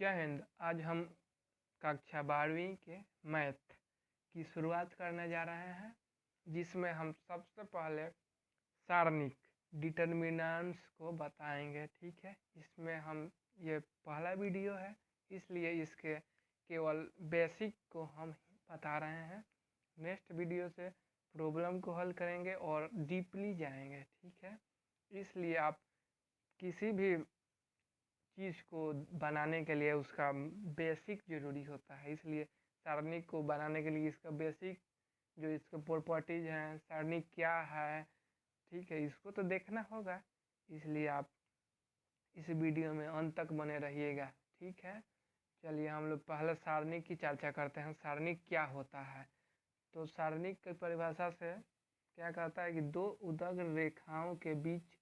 जय हिंद। आज हम कक्षा 12वीं के मैथ की शुरुआत करने जा रहे हैं, जिसमें हम सबसे पहले सारणिक डिटर्मिनेंट्स को बताएंगे। ठीक है, इसमें हम ये पहला वीडियो है, इसलिए इसके केवल बेसिक को हम बता रहे हैं। नेक्स्ट वीडियो से प्रॉब्लम को हल करेंगे और डीपली जाएंगे। ठीक है, इसलिए आप किसी भी चीज़ को बनाने के लिए उसका बेसिक ज़रूरी होता है, इसलिए सारणी को बनाने के लिए इसका बेसिक जो इसके प्रॉपर्टीज हैं, सारणी क्या है, ठीक है, इसको तो देखना होगा। इसलिए आप इस वीडियो में अंत तक बने रहिएगा। ठीक है, चलिए हम लोग पहले सारणी की चर्चा करते हैं। सारणी क्या होता है? तो सारणी की परिभाषा से क्या कहता है कि दो उदग्र रेखाओं के बीच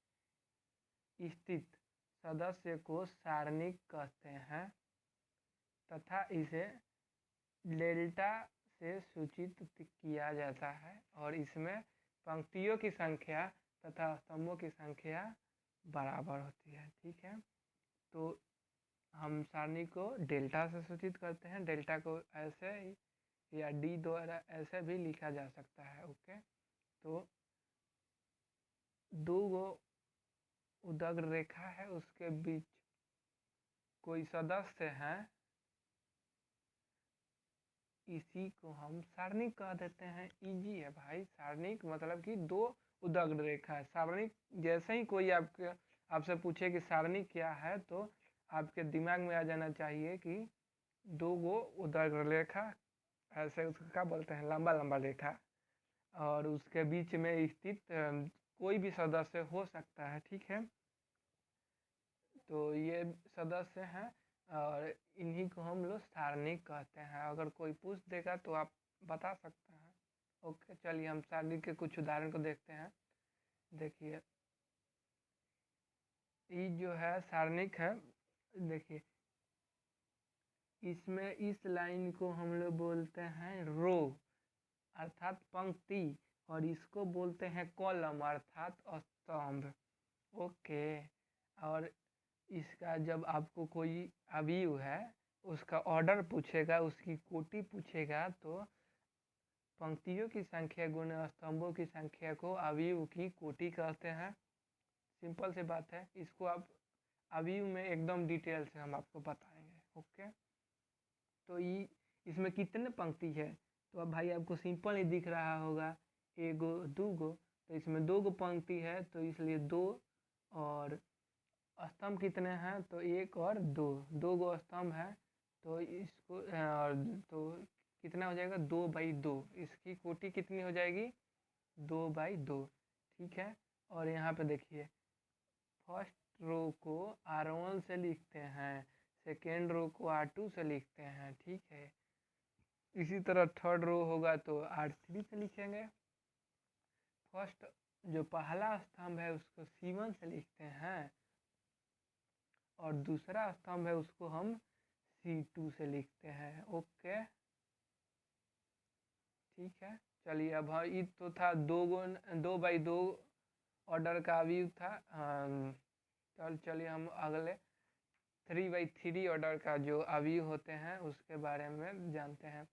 स्थित सदस्य को सारणिक कहते हैं तथा इसे डेल्टा से सूचित किया जाता है, और इसमें पंक्तियों की संख्या तथा स्तंभों की संख्या बराबर होती है। ठीक है, तो हम सारणी को डेल्टा से सूचित करते हैं। डेल्टा को ऐसे या डी द्वारा ऐसे भी लिखा जा सकता है। ओके, तो दो गो उदग्र रेखा है, उसके बीच कोई सदस्य है, इसी को हम सारणिक कह देते हैं। इजी है भाई, सारणिक मतलब कि दो उदग्र रेखा है। सारणिक जैसे ही कोई आपसे पूछे कि सारणिक क्या है, तो आपके दिमाग में आ जाना चाहिए कि दो गो उदग्र रेखा, ऐसे उसको क्या बोलते हैं, लंबा लंबा रेखा, और उसके बीच में स्थित कोई भी सदस्य हो सकता है। ठीक है, तो ये सदस्य हैं और इन्हीं को हम लोग सारणिक कहते हैं। अगर कोई पूछ देगा तो आप बता सकते हैं। ओके, चलिए हम सारणिक के कुछ उदाहरण को देखते हैं। देखिए, ये जो है सारणिक है, देखिए इसमें इस लाइन को हम लोग बोलते हैं रो अर्थात पंक्ति, और इसको बोलते हैं कॉलम अर्थात स्तंभ। ओके, और इसका जब आपको कोई अवयव है उसका ऑर्डर पूछेगा, उसकी कोटि पूछेगा, तो पंक्तियों की संख्या गुना स्तंभों की संख्या को अवयव की कोटि कहते हैं। सिंपल सी बात है, इसको आप अवयव में एकदम डिटेल से हम आपको बताएंगे। ओके, तो ये इसमें कितने पंक्ति है, तो अब भाई आपको सिंपल ही दिख रहा होगा, एगो दो गो, तो इसमें दो गो पंक्ति है, तो इसलिए दो, और स्तंभ कितने हैं, तो एक और दो, दो गो स्तंभ है, तो इसको और तो कितना हो जाएगा, 2/2। इसकी कोटि कितनी हो जाएगी, 2/2। ठीक है, और यहाँ पे देखिए फर्स्ट रो को R1 से लिखते हैं, सेकेंड रो को R2 से लिखते हैं। ठीक है, इसी तरह थर्ड रो होगा तो R3 से लिखेंगे। फर्स्ट जो पहला स्तंभ है उसको C1 से लिखते हैं, और दूसरा स्तंभ है उसको हम C2 से लिखते हैं। ओके, ठीक है, चलिए अब ये तो था 2/2 ऑर्डर का अवयव था। चलिए हम अगले 3/3 ऑर्डर का जो अवयव होते हैं उसके बारे में जानते हैं।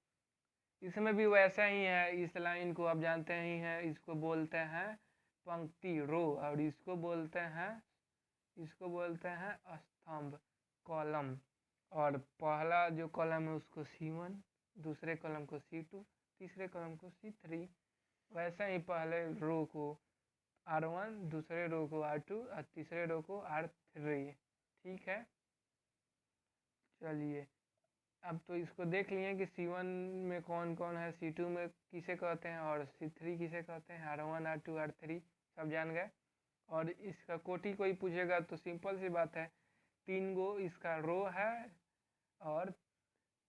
इसमें भी वैसा ही है, इस लाइन को आप जानते ही हैं, इसको बोलते हैं पंक्ति रो, और इसको बोलते हैं स्तंभ कॉलम। और पहला जो कॉलम है उसको C1, दूसरे कॉलम को C2, तीसरे कॉलम को C3। वैसे ही पहले रो को R1, दूसरे रो को R2 और तीसरे रो को R3। ठीक है, चलिए अब तो इसको देख लिए कि C1 में कौन कौन है, C2 में किसे कहते हैं, और C3 किसे कहते हैं। R1, R2, R3 सब जान गए। और इसका कोटि कोई पूछेगा तो सिंपल सी बात है, 3 गो इसका रो है और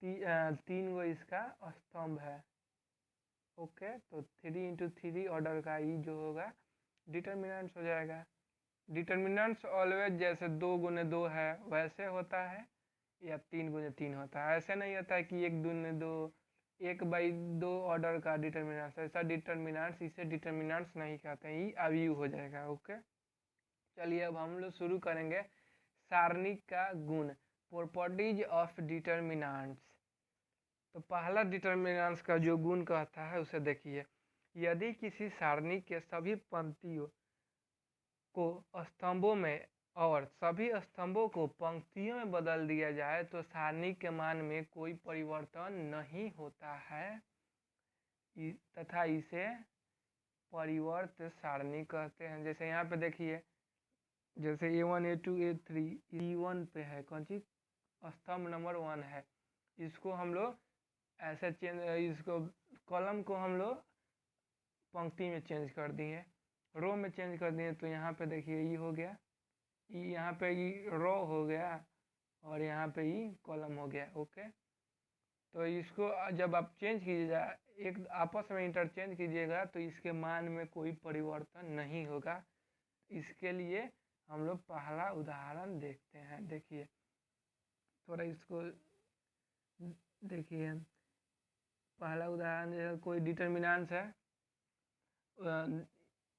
3 गो इसका स्तंभ है। ओके, तो 3 × 3 ऑर्डर का ये जो होगा डिटर्मिनेंट्स हो जाएगा। डिटर्मिनेंट्स ऑलवेज जैसे 2 × 2 है वैसे होता है, या 3 × 3 होता है। ऐसे नहीं होता है कि 1 × 2, 1/2 ऑर्डर का डिटर्मिनेंट्स, ऐसा डिटर्मिनेंट्स, इसे डिटर्मिनेंट्स नहीं कहते हैं, ये अवयव हो जाएगा। ओके, चलिए अब हम लोग शुरू करेंगे सारणी का गुण। Properties of determinants. तो पहला डिटर्मिनेंट्स का जो गुण कहता है उसे देखिए। यदि किसी सारणी के सभी पंक्तियों को स्तंभों में और सभी स्तंभों को पंक्तियों में बदल दिया जाए तो सारणी के मान में कोई परिवर्तन नहीं होता है तथा इसे परिवर्त सारणी कहते हैं। जैसे यहाँ पे देखिए, जैसे A1 A2 A3 E1 पे है, कौन सी स्तंभ नंबर 1 है, इसको हम लोग ऐसे चेंज, इसको कॉलम को हम लोग पंक्ति में चेंज कर दिए, रो में चेंज कर दिए। तो यहाँ पे देखिए ई हो गया, ई यहाँ पे ई रो हो गया और यहाँ पे ई कॉलम हो गया। ओके, तो इसको जब आप चेंज कीजिएगा, एक आपस में इंटरचेंज कीजिएगा तो इसके मान में कोई परिवर्तन नहीं होगा। इसके लिए हम लोग पहला उदाहरण देखते हैं। देखिए थोड़ा इसको देखिए, पहला उदाहरण जो कोई डिटर्मिनेंट्स है,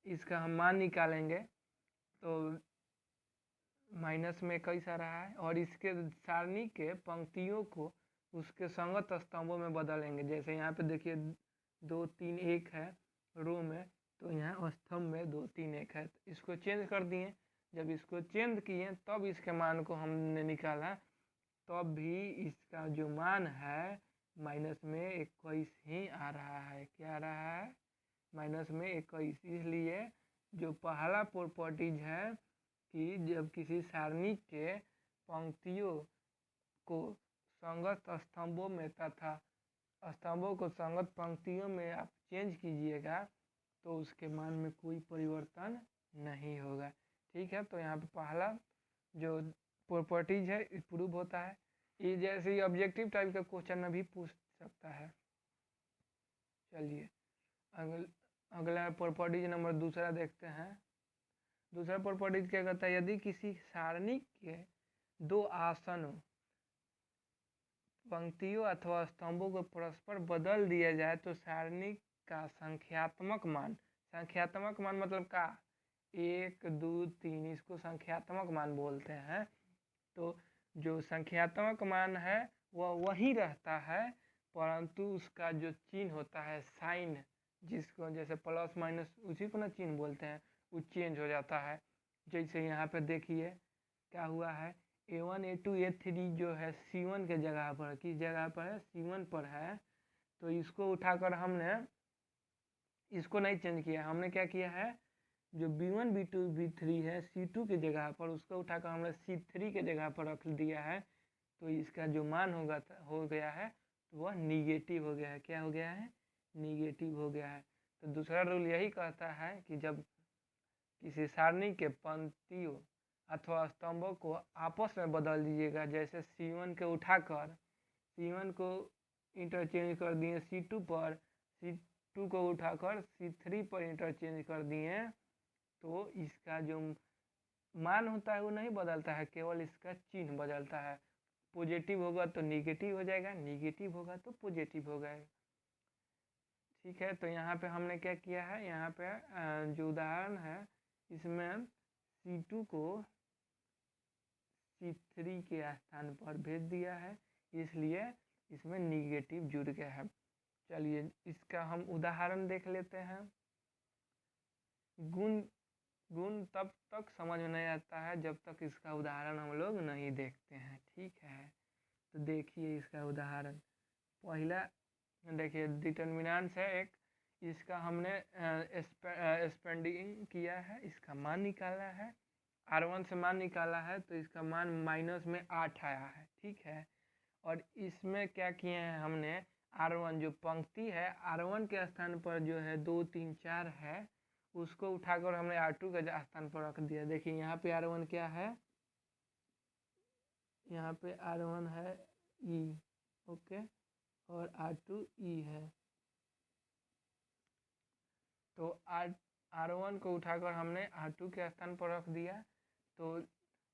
इसका हम मान निकालेंगे तो माइनस में कई सा रहा है और इसके सारणी के पंक्तियों को उसके संगत स्तंभों में बदलेंगे। जैसे यहाँ पे देखिए 2 3 1 है रो में, तो यहाँ स्तंभ में 2 3 1 है, तो इसको चेंज कर दिए। जब इसको चेंज किए तब इसके मान को हमने निकाला, तब भी इसका जो मान है माइनस में 21 ही आ रहा है। क्या आ रहा है? माइनस में 21। इसलिए जो पहला प्रॉपर्टीज है कि जब किसी सारणी के पंक्तियों को संगत स्तंभों में तथा स्तंभों को संगत पंक्तियों में आप चेंज कीजिएगा तो उसके मान में कोई परिवर्तन नहीं होगा। ठीक है, तो यहाँ पे पहला जो प्रॉपर्टीज है प्रूव होता है। ये जैसे ऑब्जेक्टिव टाइप का क्वेश्चन भी पूछ सकता है। चलिए अगला प्रॉपर्टीज नंबर दूसरा देखते हैं। दूसरा प्रॉपर्टीज क्या कहता है? यदि किसी सारणी के दो आसनों पंक्तियों अथवा स्तंभों को परस्पर बदल दिया जाए तो सारणी का संख्यात्मक मान मतलब का 1 2 3, इसको संख्यात्मक मान बोलते हैं। तो जो संख्यात्मक मान है वह वही रहता है, परंतु उसका जो चिन्ह होता है साइन, जिसको जैसे प्लस माइनस उसी को ना चिन्ह बोलते हैं, वो चेंज हो जाता है। जैसे यहाँ पे देखिए क्या हुआ है, A1 A2 A3 जो है C1 के जगह पर, किस जगह पर है? C1 पर है। तो इसको उठाकर हमने इसको नहीं चेंज किया, हमने क्या किया है, जो B1 B2 B3 है C2 के जगह पर, उसको उठाकर हमने C3 के जगह पर रख दिया है। तो इसका जो मान हो गया है तो वह निगेटिव हो गया है। क्या हो गया है? निगेटिव हो गया है। तो दूसरा रूल यही कहता है कि जब किसी सारणी के पंक्तियों अथवा स्तंभों को आपस में बदल दीजिएगा, जैसे C1 के उठाकर C1 को इंटरचेंज कर दिए C2 पर, C2 को उठाकर C3 पर इंटरचेंज कर दिए, तो इसका जो मान होता है वो नहीं बदलता है, केवल इसका चिन्ह बदलता है। पॉजिटिव होगा तो निगेटिव हो जाएगा, निगेटिव होगा तो पॉजिटिव हो जाएगा। ठीक है, तो यहाँ पे हमने क्या किया है, यहाँ पे जो उदाहरण है इसमें C2 को C3 के स्थान पर भेज दिया है, इसलिए इसमें निगेटिव जुड़ गया है। चलिए इसका हम उदाहरण देख लेते हैं। गुण तब तक समझ में नहीं आता है जब तक इसका उदाहरण हम लोग नहीं देखते हैं। ठीक है, तो देखिए इसका उदाहरण। पहला देखिए डिटर्मिनेंट्स है एक, इसका हमने स्पेंडिंग किया है, इसका मान निकाला है, R1 से मान निकाला है, तो इसका मान माइनस में 8 आया है। ठीक है, और इसमें क्या किए हैं हमने, R1 जो पंक्ति है R1 के स्थान पर जो है 2 3 4 है, उसको उठाकर हमने R2 के स्थान पर रख दिया। देखिए यहाँ पे R1 क्या है, यहाँ पे R1 है E, ओके, और R2 E है। तो R1 को उठाकर हमने R2 के स्थान पर रख दिया। तो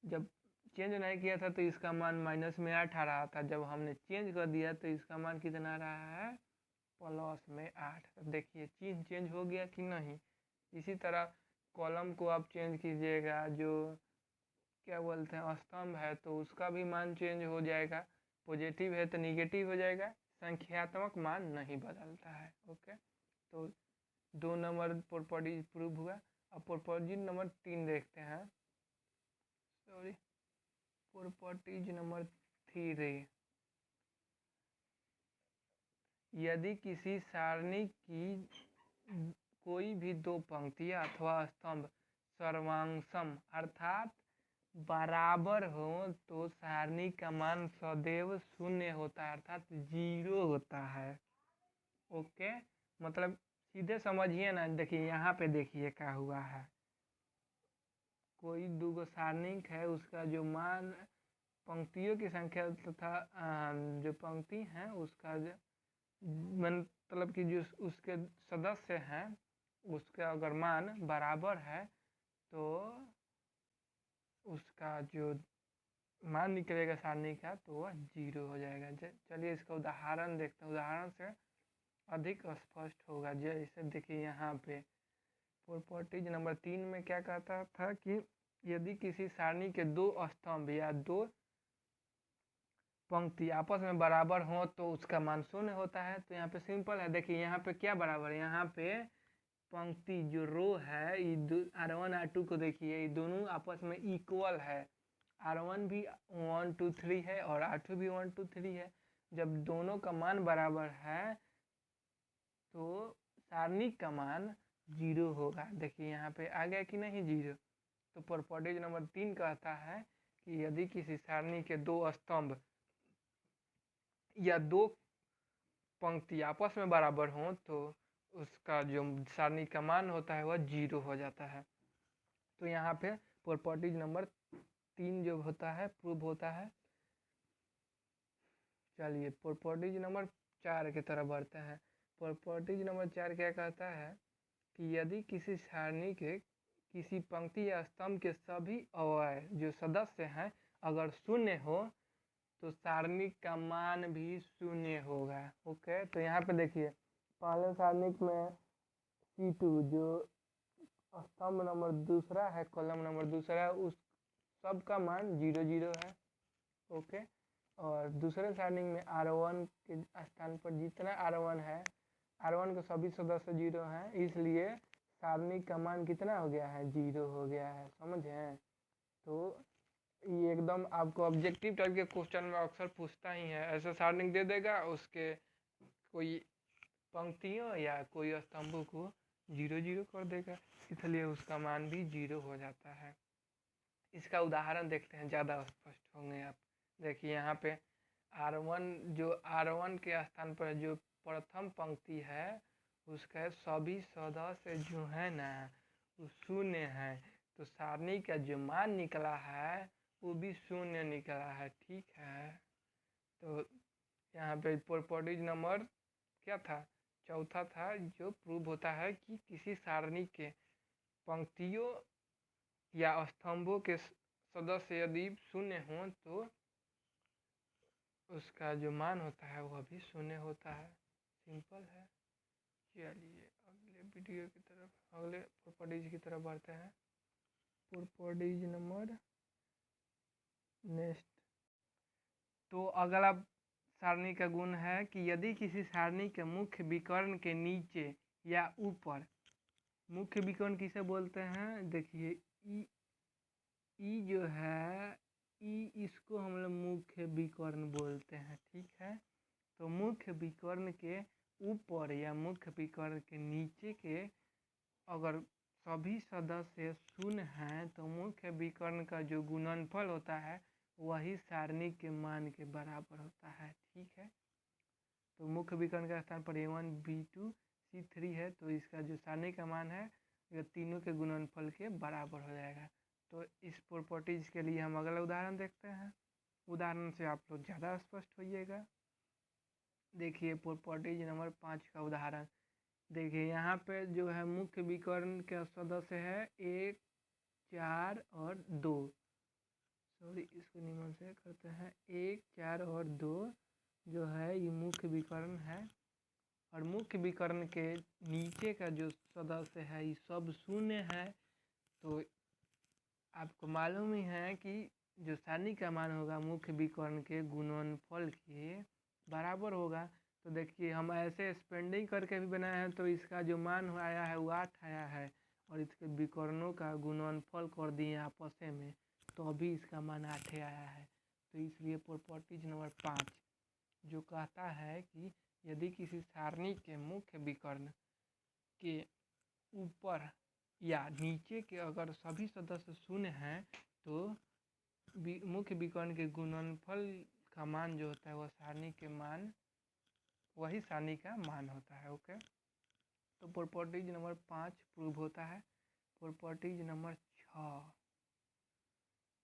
जब चेंज नहीं किया था तो इसका मान माइनस में 8 आ रहा था, जब हमने चेंज कर दिया तो इसका मान कितना आ रहा है, प्लस में 8। तो देखिए चिन्ह चेंज हो गया कि नहीं। इसी तरह कॉलम को आप चेंज कीजिएगा, जो क्या बोलते हैं स्तंभ है तो उसका भी मान चेंज हो जाएगा, पॉजिटिव है तो निगेटिव हो जाएगा, संख्यात्मक मान नहीं बदलता है। ओके, तो 2 नंबर प्रॉपर्टी प्रूव हुआ। अब प्रॉपर्टी नंबर 3 देखते हैं, सॉरी प्रॉपर्टीज नंबर 3। यदि किसी सारणी की कोई भी 2 पंक्तियाँ अथवा स्तंभ सर्वांशम अर्थात बराबर हो तो सारणी का मान सदैव 0 होता है, अर्थात 0 होता है। ओके, मतलब सीधे समझिए ना, देखिए यहाँ पे देखिए क्या हुआ है। कोई 2 सारणिक है, उसका जो मान पंक्तियों की संख्या तथा जो पंक्ति है उसका मतलब कि जो उसके सदस्य हैं उसका अगर मान बराबर है तो उसका जो मान निकलेगा सारणी का तो वह 0 हो जाएगा। चलिए इसका उदाहरण देखते हैं, उदाहरण से अधिक स्पष्ट होगा। जैसे देखिए यहाँ पे प्रॉपर्टीज नंबर 3 में क्या कहता था कि यदि किसी सारणी के 2 स्तंभ या 2 पंक्ति आपस में बराबर हो तो उसका मान 0 होता है। तो यहाँ पे सिंपल है, देखिए यहाँ पे क्या बराबर है, यहाँ पे पंक्ति जो रो है R1 R2 को देखिए, ये दोनों आपस में इक्वल है। R1 भी 1 2 3 है और R2 भी 1 2 3 है। जब दोनों का मान बराबर है तो सारणी का मान 0 होगा। देखिए यहाँ पे आ गया कि नहीं 0। तो प्रॉपर्टीज नंबर 3 कहता है कि यदि किसी सारणी के 2 स्तंभ या 2 पंक्ति आपस में बराबर हो तो उसका जो सारणी का मान होता है वह 0 हो जाता है। तो यहाँ पे प्रॉपर्टीज नंबर 3 जो होता है प्रूव होता है। चलिए प्रॉपर्टीज नंबर 4 की तरफ बढ़ते हैं। प्रॉपर्टीज नंबर 4 क्या कहता है कि यदि किसी सारणी के किसी पंक्ति या स्तंभ के सभी अवयव जो सदस्य हैं अगर 0 हो तो सारणी का मान भी 0 होगा। ओके, तो यहाँ पे देखिए पहले सारणिक में C2 जो स्तंभ नंबर 2 है, कॉलम नंबर 2 है, उस सब का मान 0 0 है। ओके, और दूसरे सारणिक में R1 के स्थान पर जितना R1 है, R1 के सभी सदस्य 0 हैं, इसलिए सारणी का मान कितना हो गया है 0 हो गया है। समझे? तो ये एकदम आपको ऑब्जेक्टिव टाइप के क्वेश्चन में अक्सर पूछता ही है, ऐसा सारणिक दे देगा, उसके कोई पंक्तियों या कोई स्तंभों को 0 0 कर देगा, इसलिए उसका मान भी 0 हो जाता है। इसका उदाहरण देखते हैं, ज़्यादा स्पष्ट होंगे आप। देखिए यहाँ पे R1 के स्थान पर जो प्रथम पंक्ति है उसके सभी सदस्य जो है ना वो 0 है, तो सारणी का जो मान निकला है वो भी 0 निकला है। ठीक है, तो यहाँ पे प्रॉपर्टीज नंबर क्या था, चौथा था, जो प्रूव होता है कि किसी सारणी के पंक्तियों या स्तंभों के सदस्य यदि 0 हो तो उसका जो मान होता है वह भी 0 होता है। सिंपल है। चलिए अगले वीडियो की तरफ, अगले प्रॉपर्टीज की तरफ बढ़ते हैं। प्रॉपर्टीज नंबर नेक्स्ट, तो अगला सारणी का गुण है कि यदि किसी सारणी के मुख्य विकर्ण के नीचे या ऊपर, मुख्य विकर्ण किसे बोलते हैं, देखिए ई जो है इसको हम लोग मुख्य विकर्ण बोलते हैं। ठीक है, तो मुख्य विकर्ण के ऊपर या मुख्य विकर्ण के नीचे के अगर सभी सदस्य 0 हैं तो मुख्य विकर्ण का जो गुणनफल होता है वही सारणी के मान के बराबर होता है। ठीक है, तो मुख्य विकर्ण का स्थान पर A1 B2 C3 है, तो इसका जो सारणी का मान है यह तीनों के गुणनफल के बराबर हो जाएगा। तो इस प्रॉपर्टीज के लिए हम अगला उदाहरण देखते हैं, उदाहरण से आप लोग ज़्यादा स्पष्ट होइएगा। देखिए प्रॉपर्टीज नंबर 5 का उदाहरण देखिए, यहाँ पे जो है मुख्य विकर्ण के सदस्य है 1 4 और 2, सॉरी इसको निम्न से करते हैं, 1 4 और 2 जो है ये मुख्य विकर्ण है, और मुख्य विकर्ण के नीचे का जो सदस्य है ये सब 0 है। तो आपको मालूम ही है कि जो सारणी का मान होगा मुख्य विकर्ण के गुणनफल के बराबर होगा। तो देखिए हम ऐसे स्पेंडिंग करके भी बनाए हैं तो इसका जो मान आया है वो 8 आया है, और इसके विकर्णों का गुणनफल कर दिए आपस में तो अभी इसका मान 8 आया है। तो इसलिए प्रॉपर्टीज नंबर 5 जो कहता है कि यदि किसी सारणी के मुख्य विकर्ण के ऊपर या नीचे के अगर सभी सदस्य शून्य हैं तो मुख्य विकर्ण के गुणनफल का मान जो होता है वह सारणी के मान वही सारणी का मान होता है। ओके, तो प्रॉपर्टीज नंबर 5 प्रूव होता है। प्रॉपर्टीज नंबर 6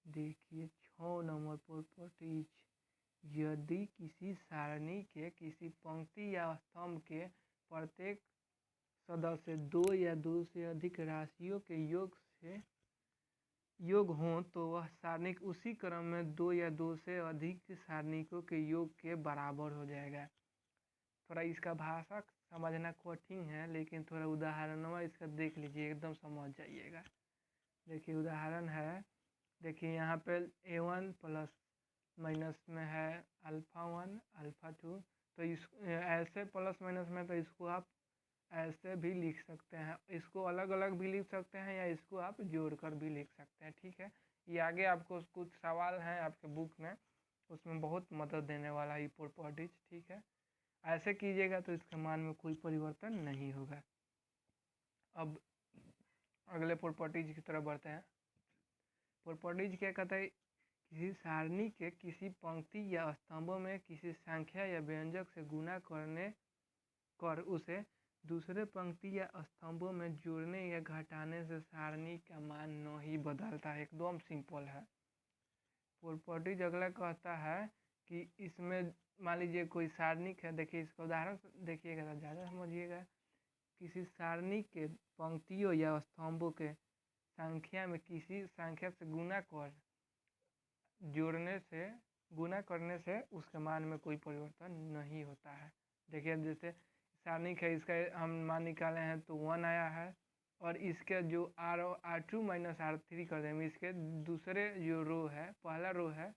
देखिए, 6 नंबर प्रॉपर्टीज, यदि किसी सारणी के किसी पंक्ति या स्तंभ के प्रत्येक सदस्य 2 या 2 से अधिक राशियों के योग हों तो वह सारणिक उसी क्रम में 2 या 2 से अधिक सारणिकों के योग के बराबर हो जाएगा। थोड़ा इसका भाषा समझना कठिन है, लेकिन थोड़ा उदाहरण इसका देख लीजिए, एकदम समझ जाइएगा। देखिए उदाहरण है, देखिए यहाँ पे a1 प्लस माइनस में है अल्फ़ा 1 अल्फ़ा 2, तो इस ऐसे प्लस माइनस में तो इसको आप ऐसे भी लिख सकते हैं, इसको अलग अलग भी लिख सकते हैं या इसको आप जोड़कर भी लिख सकते हैं। ठीक है, ये आगे आपको कुछ सवाल हैं आपके बुक में, उसमें बहुत मदद देने वाला है ये प्रॉपर्टीज। ठीक है, ऐसे कीजिएगा तो इसके मान में कोई परिवर्तन नहीं होगा। अब अगले प्रॉपर्टीज की तरफ बढ़ते हैं। प्रॉपर्टीज क्या कहता है, किसी सारणी के किसी पंक्ति या स्तंभों में किसी संख्या या व्यंजक से गुणा कर उसे दूसरे पंक्ति या स्तंभों में जोड़ने या घटाने से सारणी का मान नहीं बदलता है। एकदम सिंपल है। प्रॉपर्टीज अगला कहता है कि इसमें मान लीजिए कोई सारणिक है, देखिए इसका उदाहरण देखिएगा तो ज़्यादा समझिएगा। किसी सारणी के पंक्तियों या स्तंभों के संख्या में किसी संख्या से गुणा करने से उसके मान में कोई परिवर्तन नहीं होता है। देखिए जैसे सारणिक है, इसका हम मान निकाले हैं तो 1 आया है, और इसके जो R2 माइनस R3 कर देंगे, इसके दूसरे जो रो है, पहला रो है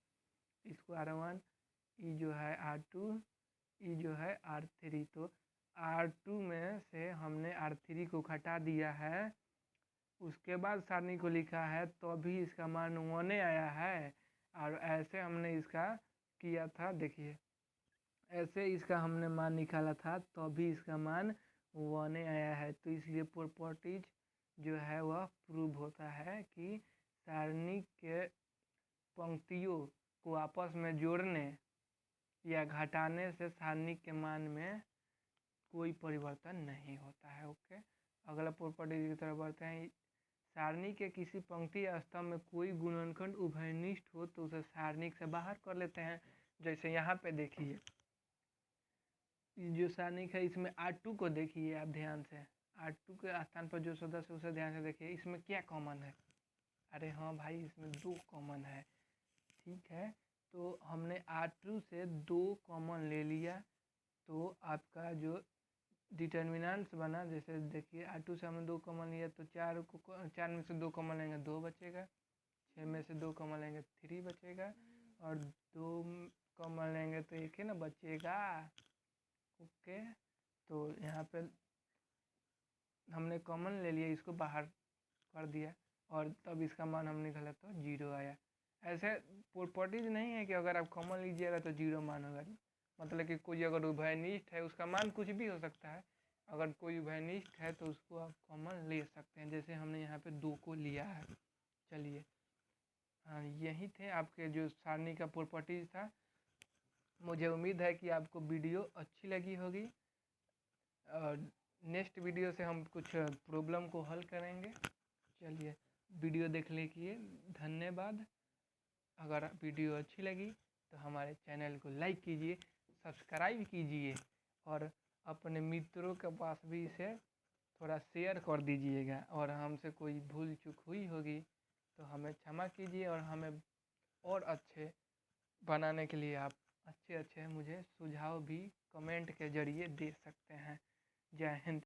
इसको R1, ये जो है R2, ये जो है R3, तो R2 में से हमने R3 को घटा दिया है, उसके बाद सारणी को लिखा है तो अभी इसका मान 1 आया है। और ऐसे हमने इसका किया था, देखिए ऐसे इसका हमने मान निकाला था तो अभी इसका मान 1 आया है। तो इसलिए प्रॉपर्टीज जो है वह प्रूव होता है कि सारणी के पंक्तियों को आपस में जोड़ने या घटाने से सारणी के मान में कोई परिवर्तन नहीं होता है। ओके, अगला प्रॉपर्टी की तरफ बढ़ते हैं। सारणी के किसी पंक्ति या स्तंभ में कोई गुणनखंड उभयनिष्ठ हो तो उसे सारणी से बाहर कर लेते हैं। जैसे यहाँ पे देखिए जो सारणी है इसमें R2 को देखिए आप ध्यान से, R2 के स्थान पर जो सदस्य उसे ध्यान से देखिए, इसमें क्या कॉमन है। अरे हाँ भाई, इसमें 2 कॉमन है। ठीक है, तो हमने R2 से 2 कॉमन ले लिया तो आपका जो डिटर्मिनेंट्स बना, जैसे देखिए R2 से हमने 2 कॉमन लिया तो 4 में से 2 कॉमन लेंगे 2 बचेगा, 6 में से 2 कॉमन लेंगे 3 बचेगा, और 2 कॉमन लेंगे तो 1 ही ना बचेगा। ओके, तो यहाँ पे हमने कॉमन ले लिया, इसको बाहर कर दिया और तब इसका मान हम निकाला तो 0 आया। ऐसे प्रॉपर्टीज नहीं है कि अगर आप कॉमन लीजिएगा तो 0 मान होगा, मतलब कि कोई अगर उभयनिष्ठ है उसका मान कुछ भी हो सकता है। अगर कोई उभयनिष्ठ है तो उसको आप कॉमन ले सकते हैं, जैसे हमने यहाँ पे 2 को लिया है। चलिए, हाँ यही थे आपके जो सारणी का प्रॉपर्टीज था। मुझे उम्मीद है कि आपको वीडियो अच्छी लगी होगी, और नेक्स्ट वीडियो से हम कुछ प्रॉब्लम को हल करेंगे। चलिए, वीडियो देखने के लिए धन्यवाद। अगर वीडियो अच्छी लगी तो हमारे चैनल को लाइक कीजिए, सब्सक्राइब कीजिए, और अपने मित्रों के पास भी इसे थोड़ा शेयर कर दीजिएगा। और हमसे कोई भूल चूक हुई होगी तो हमें क्षमा कीजिए, और हमें और अच्छे बनाने के लिए आप अच्छे मुझे सुझाव भी कमेंट के ज़रिए दे सकते हैं। जय हिंद।